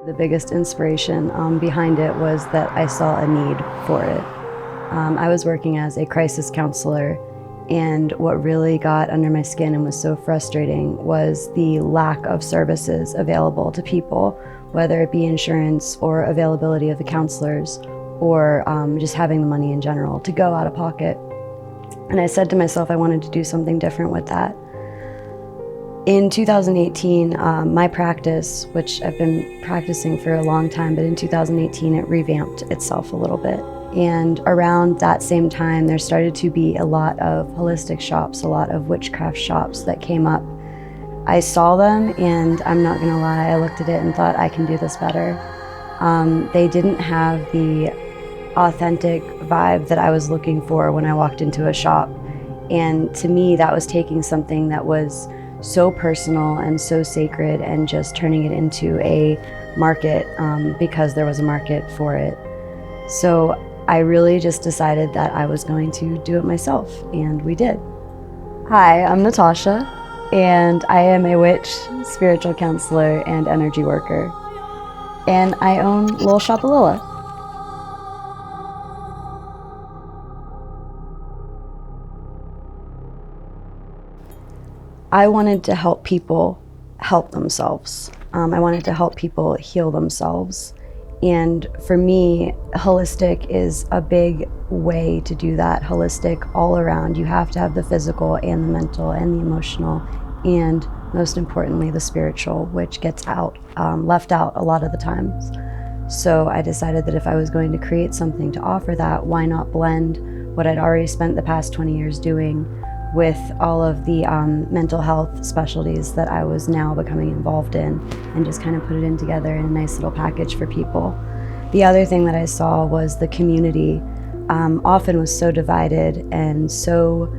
The biggest inspiration behind it was that I saw a need for it. I was working as a crisis counselor, and what really got under my skin and was so frustrating was the lack of services available to people, whether it be insurance or availability of the counselors, or just having the money in general to go out of pocket. And I said to myself I wanted to do something different with that. In 2018, my practice, which I've been practicing for a long time, but in 2018 it revamped itself a little bit. And around that same time, there started to be a lot of holistic shops, a lot of witchcraft shops that came up. I saw them, and I'm not gonna lie, I looked at it and thought, I can do this better. They didn't have the authentic vibe that I was looking for when I walked into a shop. And to me, that was taking something that was so personal and so sacred and just turning it into a market because there was a market for it. So I really just decided that I was going to do it myself, and we did. Hi, I'm Natasha, and I am a witch, spiritual counselor, and energy worker. And I own Lil Shop of Lilith. I wanted to help people help themselves. I wanted to help people heal themselves. And for me, holistic is a big way to do that. Holistic all around. You have to have the physical and the mental and the emotional, and most importantly, the spiritual, which gets left out a lot of the times. So I decided that if I was going to create something to offer that, why not blend what I'd already spent the past 20 years doing with all of the mental health specialties that I was now becoming involved in, and just kind of put it in together in a nice little package for people. The other thing that I saw was the community often was so divided and so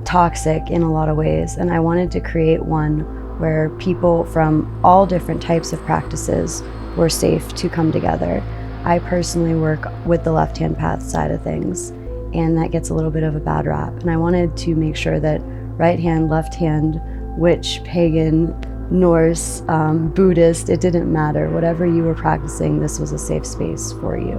toxic in a lot of ways, and I wanted to create one where people from all different types of practices were safe to come together. I personally work with the left-hand path side of things, and that gets a little bit of a bad rap. And I wanted to make sure that right hand, left hand, witch, pagan, Norse, Buddhist, it didn't matter. Whatever you were practicing, this was a safe space for you.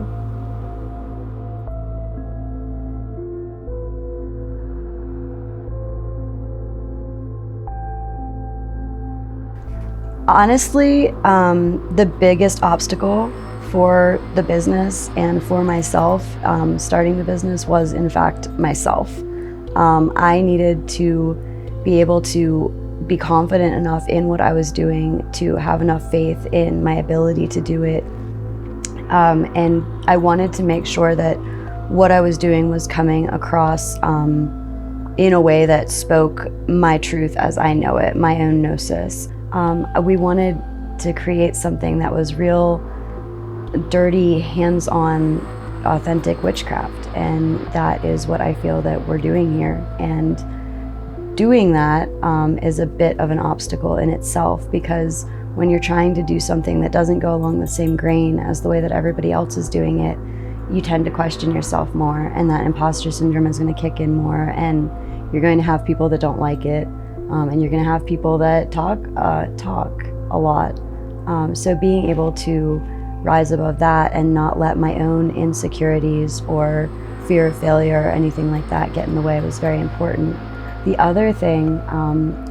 Honestly, the biggest obstacle for the business and for myself starting the business was, in fact, myself. I needed to be able to be confident enough in what I was doing, to have enough faith in my ability to do it. And I wanted to make sure that what I was doing was coming across in a way that spoke my truth as I know it, my own gnosis. We wanted to create something that was real, dirty, hands-on, authentic witchcraft, and that is what I feel that we're doing here. And doing that is a bit of an obstacle in itself, because when you're trying to do something that doesn't go along the same grain as the way that everybody else is doing it, you tend to question yourself more, and that imposter syndrome is going to kick in more, and you're going to have people that don't like it, and you're going to have people that talk a lot. So being able to rise above that and not let my own insecurities or fear of failure or anything like that get in the way was very important. The other thing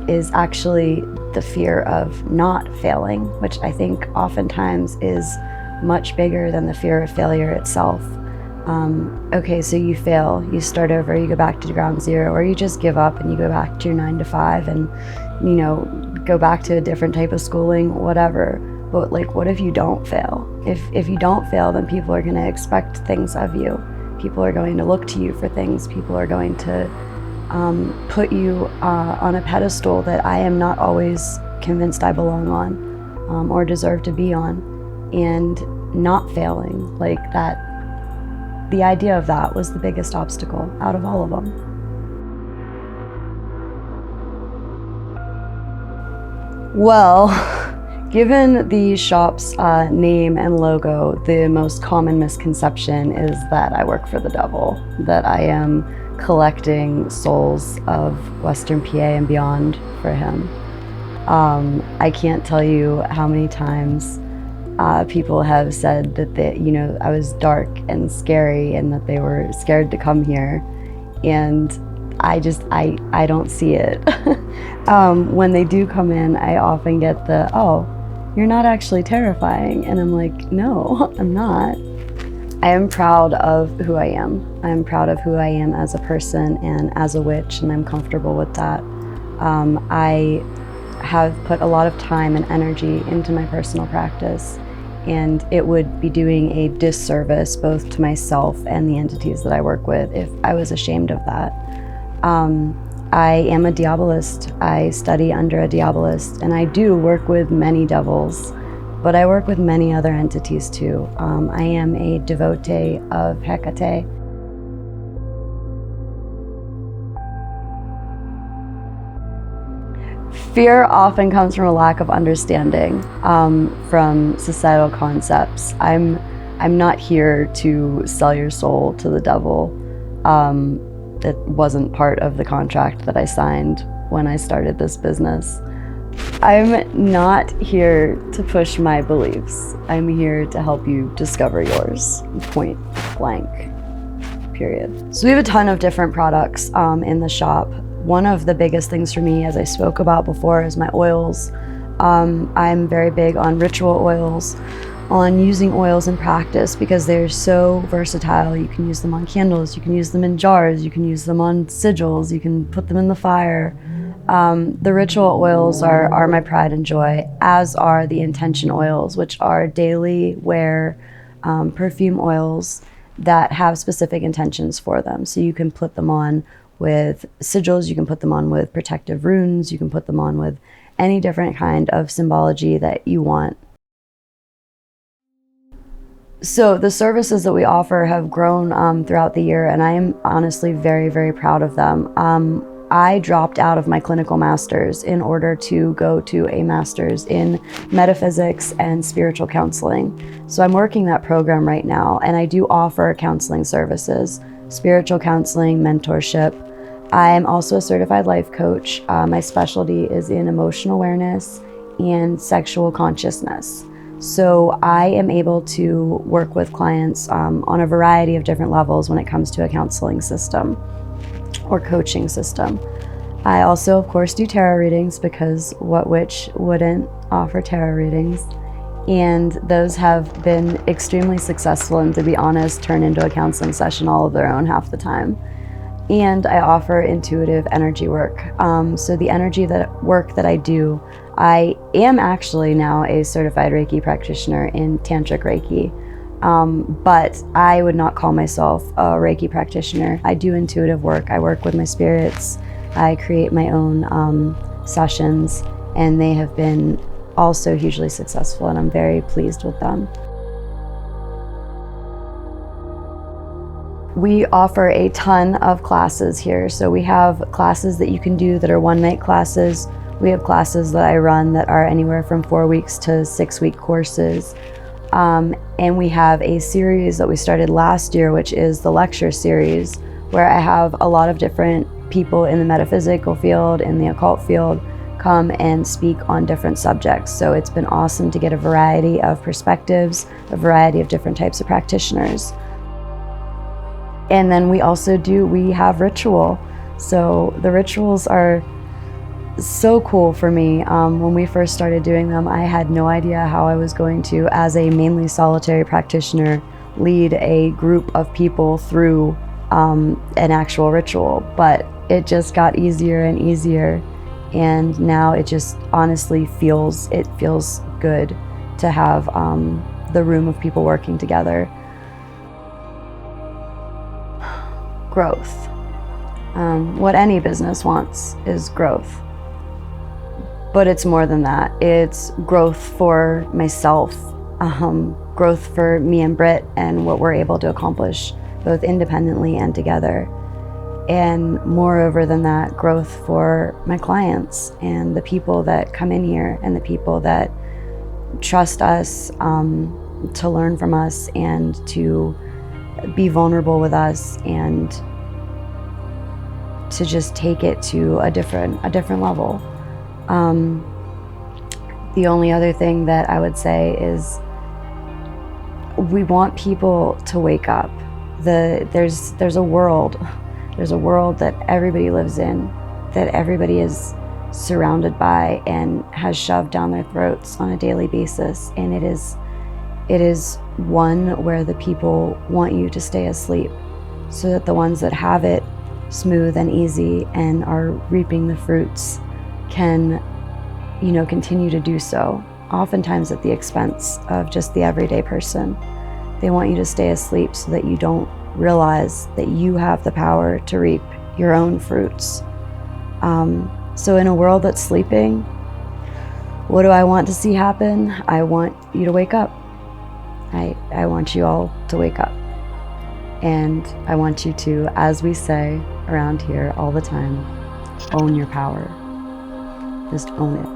is actually the fear of not failing, which I think oftentimes is much bigger than the fear of failure itself. Okay, so you fail, you start over, you go back to ground zero, or you just give up and you go back to your 9 to 5 and, you know, go back to a different type of schooling, whatever. But like, what if you don't fail? If you don't fail, then people are going to expect things of you. People are going to look to you for things. People are going to put you on a pedestal that I am not always convinced I belong on or deserve to be on. And not failing, like that, the idea of that was the biggest obstacle out of all of them. Well, given the shop's name and logo, the most common misconception is that I work for the devil, that I am collecting souls of Western PA and beyond for him. I can't tell you how many times People have said that I was dark and scary and that they were scared to come here. And I don't see it. When they do come in, I often get the, "Oh, you're not actually terrifying." And I'm like, no, I'm not. I am proud of who I am. I'm proud of who I am as a person and as a witch, and I'm comfortable with that. I have put a lot of time and energy into my personal practice, and it would be doing a disservice both to myself and the entities that I work with if I was ashamed of that. I am a diabolist. I study under a diabolist, and I do work with many devils, but I work with many other entities too. I am a devotee of Hecate. Fear often comes from a lack of understanding from societal concepts. I'm not here to sell your soul to the devil. It wasn't part of the contract that I signed when I started this business. I'm not here to push my beliefs. I'm here to help you discover yours, point blank, period. So we have a ton of different products in the shop. One of the biggest things for me, as I spoke about before, is my oils. I'm very big on ritual oils, on using oils in practice because they're so versatile. You can use them on candles, you can use them in jars, you can use them on sigils, you can put them in the fire. The ritual oils are my pride and joy, as are the intention oils, which are daily wear perfume oils that have specific intentions for them. So you can put them on with sigils, you can put them on with protective runes, you can put them on with any different kind of symbology that you want. So the services that we offer have grown throughout the year, and I am honestly very, very proud of them. I dropped out of my clinical master's in order to go to a master's in metaphysics and spiritual counseling. So I'm working that program right now, and I do offer counseling services, spiritual counseling, mentorship. I'm also a certified life coach. My specialty is in emotional awareness and sexual consciousness. So I am able to work with clients on a variety of different levels when it comes to a counseling system or coaching system. I also, of course, do tarot readings because what witch wouldn't offer tarot readings? And those have been extremely successful and, to be honest, turn into a counseling session all of their own half the time. And I offer intuitive energy work. So the energy work that I do, I am actually now a certified Reiki practitioner in Tantric Reiki, but I would not call myself a Reiki practitioner. I do intuitive work. I work with my spirits. I create my own sessions, and they have been also hugely successful, and I'm very pleased with them. We offer a ton of classes here. So we have classes that you can do that are one-night classes. We have classes that I run that are anywhere from 4 weeks to 6-week courses. And we have a series that we started last year, which is the lecture series, where I have a lot of different people in the metaphysical field, in the occult field, come and speak on different subjects. So it's been awesome to get a variety of perspectives, a variety of different types of practitioners. And then we have ritual. So the rituals are so cool for me. When we first started doing them, I had no idea how I was going to, as a mainly solitary practitioner, lead a group of people through an actual ritual. But it just got easier and easier. And now it just honestly feels good to have the room of people working together. Growth. What any business wants is growth. But it's more than that. It's growth for myself, growth for me and Britt and what we're able to accomplish both independently and together. And moreover than that, growth for my clients and the people that come in here and the people that trust us to learn from us and to be vulnerable with us and to just take it to a different level. The only other thing that I would say is We want people to wake up. There's a world that everybody lives in, that everybody is surrounded by and has shoved down their throats on a daily basis. And it is one where the people want you to stay asleep, so that the ones that have it smooth and easy and are reaping the fruits can, continue to do so, oftentimes at the expense of just the everyday person. They want you to stay asleep so that you don't realize that you have the power to reap your own fruits. So in a world that's sleeping, what do I want to see happen? I want you to wake up. I want you all to wake up. And I want you to, as we say around here all the time, own your power. Just own it.